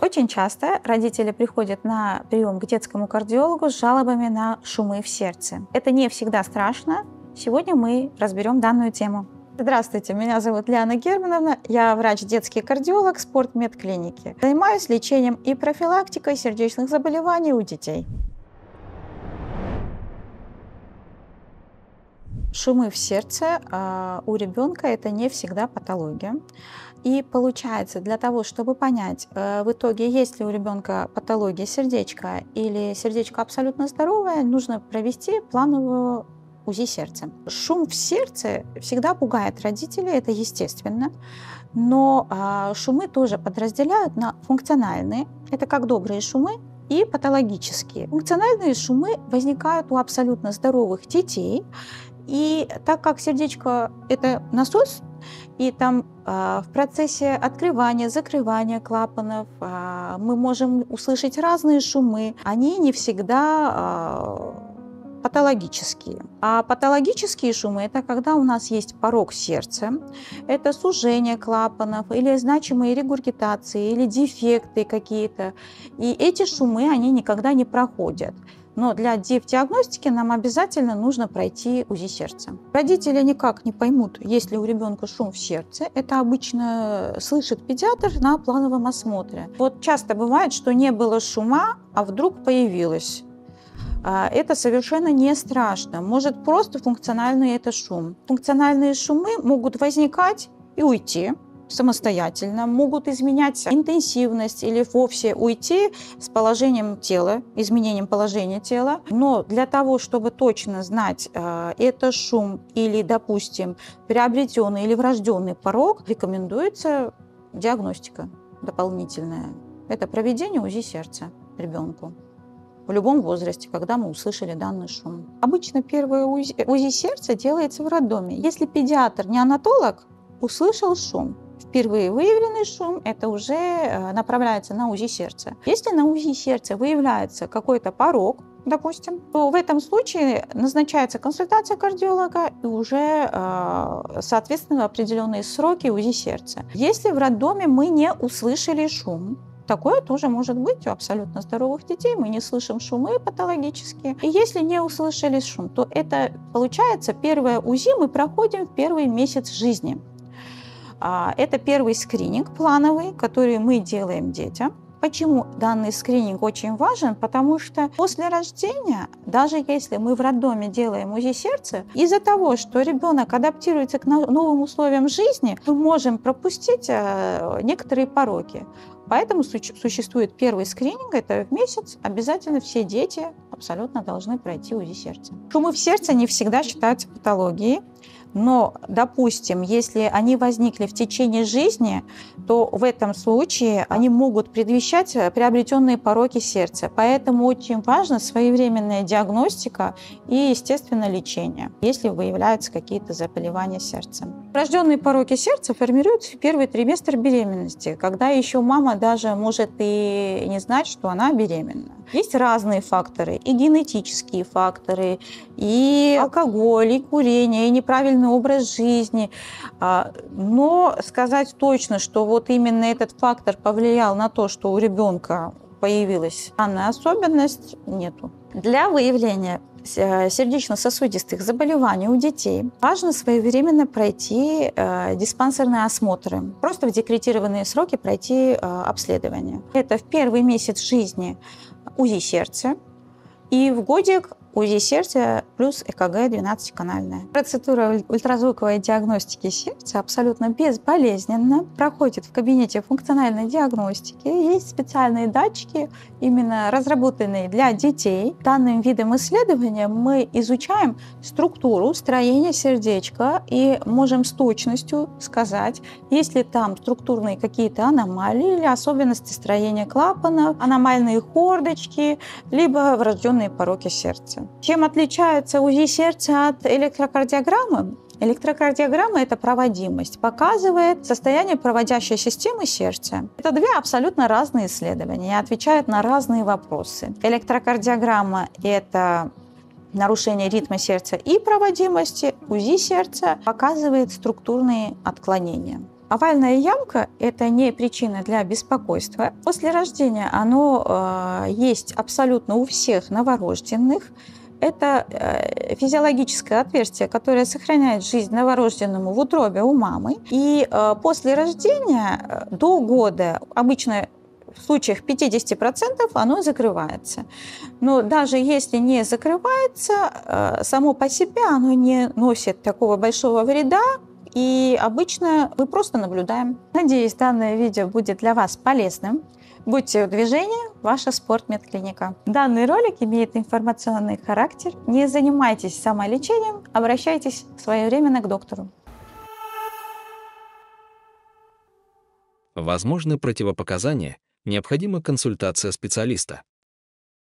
Очень часто родители приходят на прием к детскому кардиологу с жалобами на шумы в сердце. Это не всегда страшно. Сегодня мы разберем данную тему. Здравствуйте, меня зовут Лиана Германовна, я врач-детский кардиолог спортмедклиники. Занимаюсь лечением и профилактикой сердечных заболеваний у детей. Шумы в сердце у ребенка – это не всегда патология. И получается, для того, чтобы понять в итоге, есть ли у ребенка патология сердечка или сердечко абсолютно здоровое, нужно провести плановую УЗИ сердца. Шум в сердце всегда пугает родителей, это естественно, но шумы тоже подразделяют на функциональные, это как добрые шумы, и патологические. Функциональные шумы возникают у абсолютно здоровых детей, и так как сердечко – это насос, и там в процессе открывания, закрывания клапанов мы можем услышать разные шумы, они не всегда патологические. А патологические шумы – это когда у нас есть порог сердца, это сужение клапанов или значимые регургитации, или дефекты какие-то. И эти шумы, они никогда не проходят. Но для диагностики нам обязательно нужно пройти УЗИ сердца. Родители никак не поймут, есть ли у ребенка шум в сердце. Это обычно слышит педиатр на плановом осмотре. Вот часто бывает, что не было шума, а вдруг появилось. Это совершенно не страшно. Может, просто функциональный это шум. Функциональные шумы могут возникать и уйти самостоятельно, могут изменять интенсивность или вовсе уйти с положением тела, изменением положения тела. Но для того, чтобы точно знать, это шум или, допустим, приобретенный или врожденный порог, рекомендуется диагностика дополнительная. Это проведение УЗИ сердца ребенку в любом возрасте, когда мы услышали данный шум. Обычно первое УЗИ сердца делается в роддоме. Если педиатр, неонатолог, услышал шум, впервые выявленный шум, это уже направляется на УЗИ сердца. Если на УЗИ сердца выявляется какой-то порог, допустим, то в этом случае назначается консультация кардиолога и уже, соответственно, определенные сроки УЗИ сердца. Если в роддоме мы не услышали шум, такое тоже может быть у абсолютно здоровых детей. Мы не слышим шумы патологические. И если не услышали шум, то это получается первое УЗИ мы проходим в первый месяц жизни. Это первый скрининг плановый, который мы делаем детям. Почему данный скрининг очень важен? Потому что после рождения, даже если мы в роддоме делаем УЗИ сердца, из-за того, что ребенок адаптируется к новым условиям жизни, мы можем пропустить некоторые пороки. Поэтому существует первый скрининг, это в месяц. Обязательно все дети абсолютно должны пройти УЗИ сердца. Шумы в сердце не всегда считаются патологией. Но, допустим, если они возникли в течение жизни, то в этом случае они могут предвещать приобретенные пороки сердца. Поэтому очень важна своевременная диагностика и, естественно, лечение, если выявляются какие-то заболевания сердца. Врожденные пороки сердца формируются в первый триместр беременности, когда еще мама даже может и не знать, что она беременна. Есть разные факторы, и генетические факторы, и алкоголь, и курение, и неправильный образ жизни. Но сказать точно, что вот именно этот фактор повлиял на то, что у ребенка появилась данная особенность, нету. Для выявления сердечно-сосудистых заболеваний у детей важно своевременно пройти диспансерные осмотры, просто в декретированные сроки пройти обследование. Это в первый месяц жизни УЗИ сердца и в годик УЗИ сердца плюс ЭКГ 12-канальная. Процедура ультразвуковой диагностики сердца абсолютно безболезненно проходит в кабинете функциональной диагностики. Есть специальные датчики, именно разработанные для детей. Данным видом исследования мы изучаем структуру, строение сердечка и можем с точностью сказать, есть ли там структурные какие-то аномалии или особенности строения клапанов, аномальные хордочки, либо врожденные пороки сердца. Чем отличается УЗИ сердца от электрокардиограммы? Электрокардиограмма – это проводимость, показывает состояние проводящей системы сердца. Это две абсолютно разные исследования и отвечают на разные вопросы. Электрокардиограмма – это нарушение ритма сердца и проводимости. УЗИ сердца показывает структурные отклонения. Овальная ямка – это не причина для беспокойства. После рождения оно есть абсолютно у всех новорожденных. Это физиологическое отверстие, которое сохраняет жизнь новорожденному в утробе у мамы. И после рождения до года, обычно в случаях 50%, оно закрывается. Но даже если не закрывается, само по себе оно не носит такого большого вреда. И обычно мы просто наблюдаем. Надеюсь, данное видео будет для вас полезным. Будьте в движении, ваша спортмедклиника. Данный ролик имеет информационный характер. Не занимайтесь самолечением, обращайтесь своевременно к доктору. Возможны противопоказания, необходима консультация специалиста.